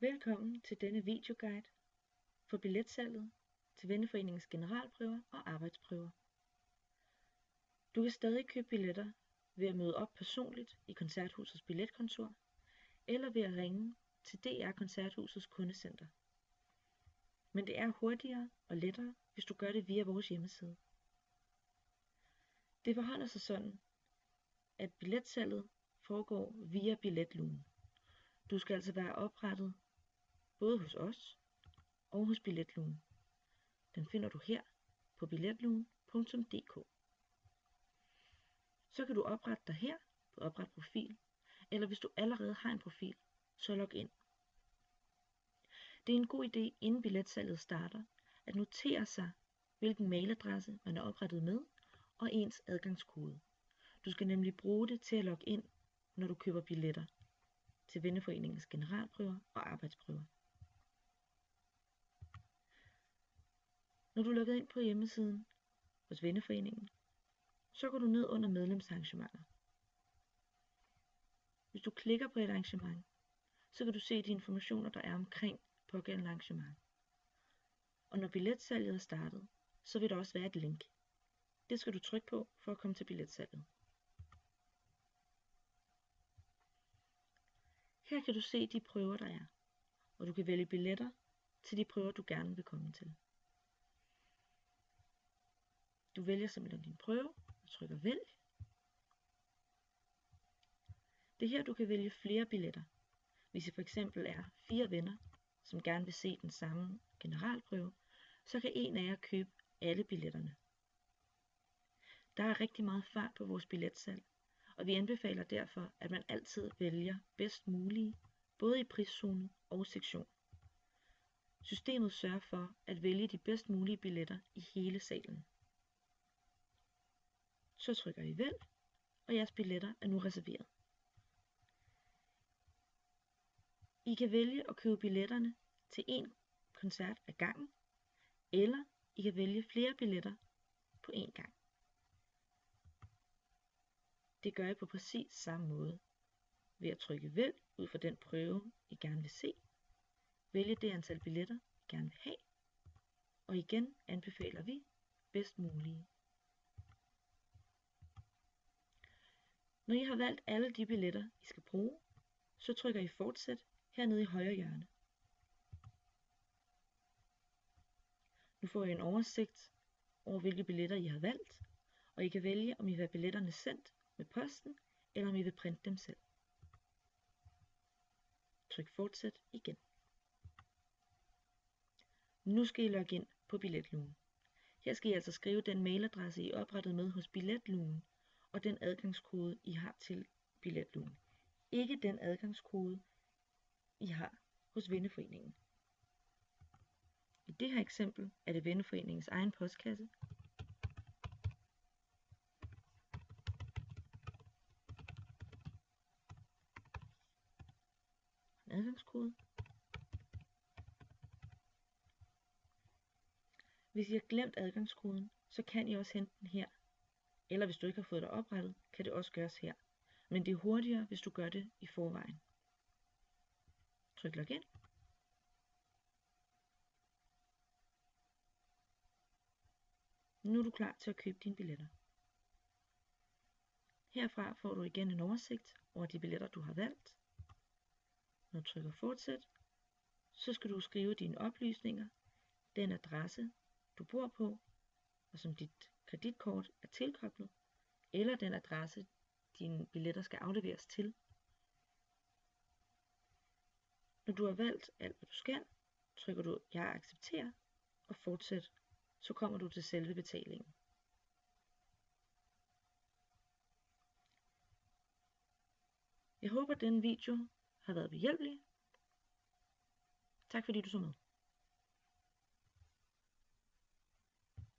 Velkommen til denne videoguide for billetsalget til Venneforeningens generalprøver og arbejdsprøver. Du kan stadig købe billetter ved at møde op personligt i Koncerthusets billetkontor eller ved at ringe til DR Koncerthusets kundecenter. Men det er hurtigere og lettere, hvis du gør det via vores hjemmeside. Det forholder sig sådan, at billetsalget foregår via Billetlugen. Du skal altså være oprettet både hos os og hos Billetlugen. Den finder du her på billetlugen.dk. Så kan du oprette dig her på Opret profil, eller hvis du allerede har en profil, så log ind. Det er en god idé, inden billetsalget starter, at notere sig, hvilken mailadresse man er oprettet med, og ens adgangskode. Du skal nemlig bruge det til at logge ind, når du køber billetter til Venneforeningens generalprøver og arbejdsprøver. Når du er logget ind på hjemmesiden hos Venneforeningen, så går du ned under medlemsarrangementer. Hvis du klikker på et arrangement, så kan du se de informationer, der er omkring pågældende arrangement. Og når billetsalget er startet, så vil der også være et link. Det skal du trykke på for at komme til billetsalget. Her kan du se de prøver, der er, og du kan vælge billetter til de prøver, du gerne vil komme til. Du vælger simpelthen din prøve og trykker vælg. Det er her, du kan vælge flere billetter. Hvis I for eksempel er 4 venner, som gerne vil se den samme generalprøve, så kan en af jer købe alle billetterne. Der er rigtig meget fart på vores billetsalg, og vi anbefaler derfor, at man altid vælger bedst mulige, både i priszone og sektion. Systemet sørger for at vælge de bedst mulige billetter i hele salen. Så trykker I vælg, og jeres billetter er nu reserveret. I kan vælge at købe billetterne til en koncert ad gangen, eller I kan vælge flere billetter på én gang. Det gør I på præcis samme måde, ved at trykke vælg ud fra den prøve, I gerne vil se, vælge det antal billetter, I gerne vil have, og igen anbefaler vi bedst mulige. Når I har valgt alle de billetter, I skal bruge, så trykker I fortsæt hernede i højre hjørne. Nu får I en oversigt over hvilke billetter I har valgt, og I kan vælge om I vil have billetterne sendt med posten, eller om I vil printe dem selv. Tryk fortsæt igen. Nu skal I logge ind på Billetlugen. Her skal I altså skrive den mailadresse, I er oprettet med hos Billetlugen, og den adgangskode, I har til Billetlugen. Ikke den adgangskode, I har hos Venneforeningen. I det her eksempel er det Venneforeningens egen postkasse. En adgangskode. Hvis I har glemt adgangskoden, så kan I også hente den her. Eller hvis du ikke har fået det oprettet, kan det også gøres her. Men det er hurtigere, hvis du gør det i forvejen. Tryk login. Nu er du klar til at købe dine billetter. Herfra får du igen en oversigt over de billetter, du har valgt. Når du trykker fortsæt, så skal du skrive dine oplysninger, den adresse, du bor på, og som dit kreditkort er tilkoblet, eller den adresse, dine billetter skal afleveres til. Når du har valgt alt, hvad du skal, trykker du jeg accepterer og fortsæt, så kommer du til selve betalingen. Jeg håber, at denne video har været behjælpelig. Tak fordi du så med.